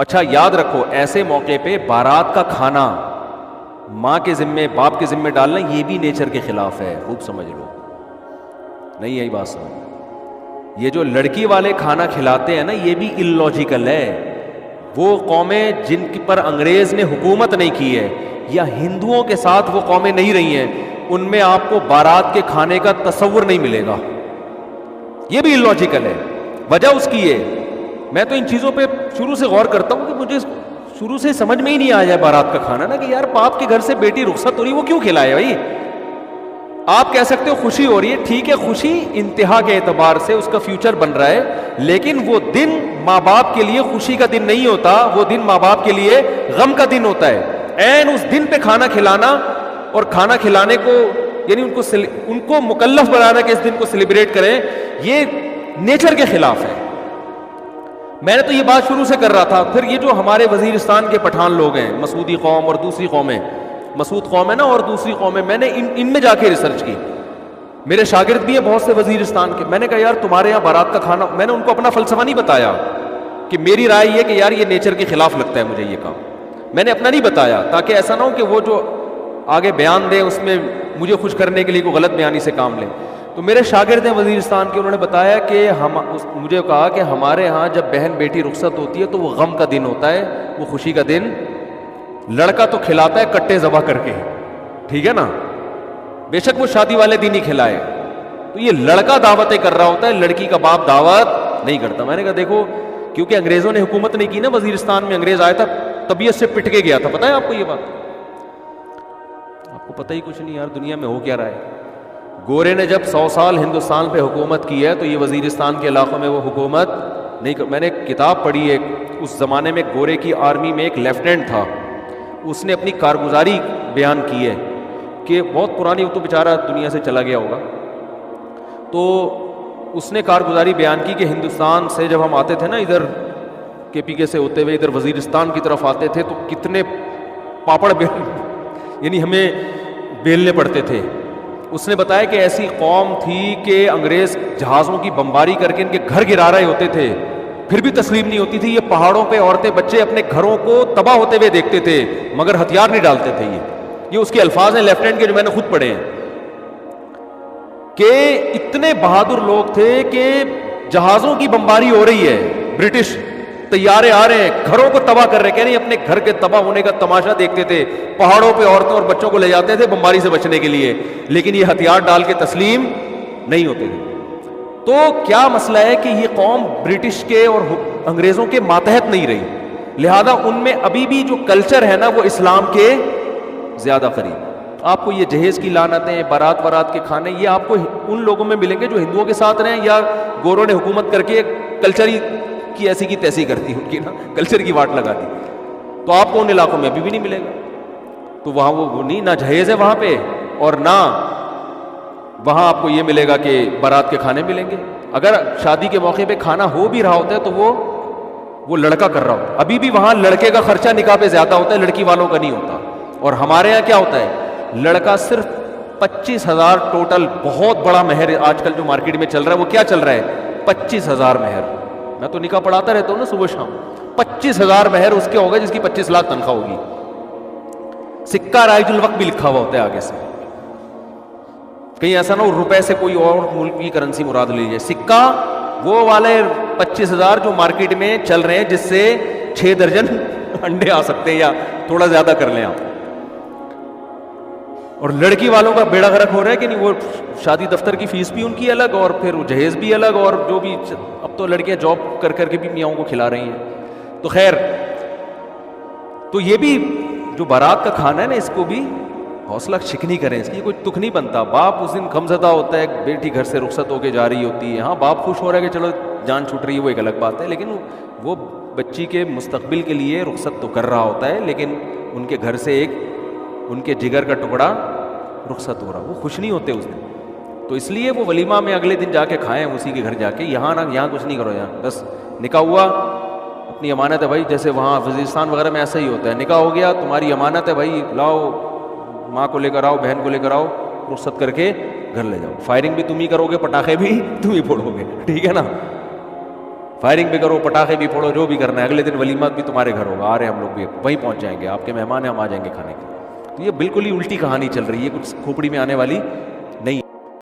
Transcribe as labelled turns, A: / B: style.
A: اچھا یاد رکھو ایسے موقع پہ بارات کا کھانا ماں کے ذمے باپ کے ذمے ڈالنا یہ بھی نیچر کے خلاف ہے، خوب سمجھ لو، نہیں یہی بات سمجھ، یہ جو لڑکی والے کھانا کھلاتے ہیں نا یہ بھی اللاجیکل ہے۔ وہ قومیں جن پر انگریز نے حکومت نہیں کی ہے یا ہندوؤں کے ساتھ وہ قومیں نہیں رہی ہیں، ان میں آپ کو بارات کے کھانے کا تصور نہیں ملے گا، یہ بھی اللاجیکل ہے۔ وجہ اس کی ہے، میں تو ان چیزوں پہ شروع سے غور کرتا ہوں کہ مجھے شروع سے سمجھ میں ہی نہیں آیا بارات کا کھانا نا، کہ یار باپ کے گھر سے بیٹی رخصت ہو رہی وہ کیوں کھلائے بھائی؟ آپ کہہ سکتے ہو خوشی ہو رہی ہے، ٹھیک ہے، خوشی انتہا کے اعتبار سے اس کا فیوچر بن رہا ہے، لیکن وہ دن ماں باپ کے لیے خوشی کا دن نہیں ہوتا، وہ دن ماں باپ کے لیے غم کا دن ہوتا ہے۔ این اس دن پہ کھانا کھلانا اور کھانا کھلانے کو یعنی ان کو مکلف بنانا کہ اس دن کو سیلیبریٹ کریں، یہ نیچر کے خلاف ہے۔ میں نے تو یہ بات شروع سے کر رہا تھا۔ پھر یہ جو ہمارے وزیرستان کے پٹھان لوگ ہیں، مسعودی قوم اور دوسری قومیں، مسعود قوم ہے نا اور دوسری قومیں، میں نے ان میں جا کے ریسرچ کی، میرے شاگرد بھی ہیں بہت سے وزیرستان کے، میں نے کہا یار تمہارے یہاں بارات کا کھانا، میں نے ان کو اپنا فلسفہ نہیں بتایا کہ میری رائے یہ کہ یار یہ نیچر کے خلاف لگتا ہے مجھے یہ کام، میں نے اپنا نہیں بتایا تاکہ ایسا نہ ہو کہ وہ جو آگے بیان دیں اس میں مجھے خوش کرنے کے لیے کوئی غلط بیانی سے کام لیں۔ تو میرے شاگرد ہیں وزیرستان کے، انہوں نے بتایا کہ مجھے کہا کہ ہمارے ہاں جب بہن بیٹی رخصت ہوتی ہے تو وہ غم کا دن ہوتا ہے، وہ خوشی کا دن، لڑکا تو کھلاتا ہے کٹے ذبح کر کے، ٹھیک ہے نا، بے شک وہ شادی والے دن ہی کھلائے، تو یہ لڑکا دعوتیں کر رہا ہوتا ہے، لڑکی کا باپ دعوت نہیں کرتا۔ میں نے کہا دیکھو کیونکہ انگریزوں نے حکومت نہیں کی نا وزیرستان میں، انگریز آیا تھا طبیعت سے پٹ کے گیا تھا، پتہ ہے آپ کو یہ بات؟ آپ کو پتہ ہی کچھ نہیں یار دنیا میں ہو کیا رہا ہے۔ گورے نے جب 100 سال ہندوستان پہ حکومت کی ہے تو یہ وزیرستان کے علاقوں میں وہ حکومت نہیں میں نے ایک کتاب پڑھی ہے، اس زمانے میں گورے کی آرمی میں ایک لیفٹیننٹ تھا، اس نے اپنی کارگزاری بیان کی ہے کہ بہت پرانی، وہ تو بیچارہ دنیا سے چلا گیا ہوگا، تو اس نے کارگزاری بیان کی کہ ہندوستان سے جب ہم آتے تھے نا ادھر کے پی کے سے ہوتے ہوئے ادھر وزیرستان کی طرف آتے تھے تو کتنے پاپڑ یعنی ہمیں بیلنے پڑتے تھے۔ اس نے بتایا کہ ایسی قوم تھی کہ انگریز جہازوں کی بمباری کر کے ان کے گھر گرا رہے ہوتے تھے، پھر بھی تسلیم نہیں ہوتی تھی، یہ پہاڑوں پہ عورتیں بچے اپنے گھروں کو تباہ ہوتے ہوئے دیکھتے تھے مگر ہتھیار نہیں ڈالتے تھے۔ یہ اس کے الفاظ ہیں لیفٹیننٹ کے جو میں نے خود پڑھے ہیں، کہ اتنے بہادر لوگ تھے کہ جہازوں کی بمباری ہو رہی ہے، برٹش طیارے آ رہے ہیں، گھروں کو تباہ کر رہے ہیں، یعنی اپنے گھر کے تباہ ہونے کا تماشا دیکھتے تھے، پہاڑوں پہ عورتوں اور بچوں کو لے جاتے تھے بمباری سے بچنے کے لیے، لیکن یہ ہتھیار ڈال کے تسلیم نہیں ہوتے تھے۔ تو کیا مسئلہ ہے کہ یہ قوم برٹش کے اور انگریزوں کے ماتحت نہیں رہی، لہذا ان میں ابھی بھی جو کلچر ہے نا وہ اسلام کے زیادہ قریب۔ آپ کو یہ جہیز کی لعنتیں، بارات وارات کے کھانے، یہ آپ کو ان لوگوں میں ملیں گے جو ہندوؤں کے ساتھ رہیں یا گوروں نے حکومت کر کے کلچر ہی کی ایسی کی تیسی کرتی ان کی نا، کلچر کی واٹ لگا دی، تو آپ کو ان علاقوں میں ابھی بھی نہیں ملے گا۔ تو وہاں وہ نہیں، نہ جہیز ہے وہاں پہ اور نہ وہاں آپ کو یہ ملے گا کہ بارات کے کھانے ملیں گے۔ اگر شادی کے موقع پہ کھانا ہو بھی رہا ہوتا ہے تو وہ لڑکا کر رہا ہوتا ہے، ابھی بھی وہاں لڑکے کا خرچہ نکاح پہ زیادہ ہوتا ہے، لڑکی والوں کا نہیں ہوتا۔ اور ہمارے یہاں کیا ہوتا ہے، لڑکا صرف 25,000 ٹوٹل، بہت بڑا مہر آج کل جو مارکیٹ میں چل رہا ہے، وہ کیا چل رہا ہے، 25,000 مہر۔ میں تو نکاح پڑھاتا رہتا ہوں نا صبح شام، 25,000 مہر اس کے ہوگا جس کی 25 لاکھ تنخواہ ہوگی، سکہ رائج الوقت بھی لکھا ہوا ہوتا ہے آگے سے، کہیں ایسا نہ ہو روپے سے کوئی اور ملک کی کرنسی مراد لیجیے، سکہ وہ والے 25,000 جو مارکیٹ میں چل رہے ہیں جس سے 6 درجن انڈے آ سکتے ہیں یا تھوڑا زیادہ کر لیں آپ۔ اور لڑکی والوں کا بیڑا غرق ہو رہا ہے کہ نہیں، وہ شادی دفتر کی فیس بھی ان کی الگ اور پھر وہ جہیز بھی الگ، اور جو بھی اب تو لڑکیاں جاب کر کر کے بھی میاؤں کو کھلا رہی ہیں۔ تو خیر، تو یہ بھی جو بارات کا کھانا ہے نا، اس کو بھی حوصلہ شکنی کریں، اس کی کوئی تک نہیں بنتا۔ باپ اس دن غمزدہ ہوتا ہے، بیٹی گھر سے رخصت ہو کے جا رہی ہوتی ہے، ہاں باپ خوش ہو رہا ہے کہ چلو جان چھوٹ رہی ہے، وہ ایک الگ بات ہے، لیکن وہ بچی کے مستقبل کے لیے رخصت تو کر رہا ہوتا ہے، لیکن ان کے گھر سے ایک ان کے جگر کا ٹکڑا رخصت ہو رہا، وہ خوش نہیں ہوتے اس دن۔ تو اس لیے وہ ولیمہ میں اگلے دن جا کے کھائیں اسی کے گھر جا کے، یہاں نہ، یہاں کچھ نہیں کرو، یہاں بس نکاح ہوا اپنی امانت ہے بھائی، جیسے وہاں وزیرستان وغیرہ میں ایسا ہی ہوتا ہے، نکاح ہو گیا تمہاری امانت ہے بھائی، لاؤ ماں کو لے کر آؤ، بہن کو لے کر آؤ، رخصت کر کے گھر لے جاؤ، فائرنگ بھی تم ہی کرو گے، پٹاخے بھی تم ہی پھوڑو گے، ٹھیک ہے نا۔ فائرنگ بھی کرو، پٹاخے بھی پھوڑو، جو بھی کرنا ہے، اگلے دن ولیمہ بھی تمہارے گھر ہوگا، آ رہے ہم لوگ بھی وہیں پہنچ جائیں گے، آپ کے مہمان ہیں، ہم آ جائیں گے کھانے کے. تو یہ بالکل ہی الٹی کہانی چل رہی ہے، کچھ کھوپڑی میں آنے والی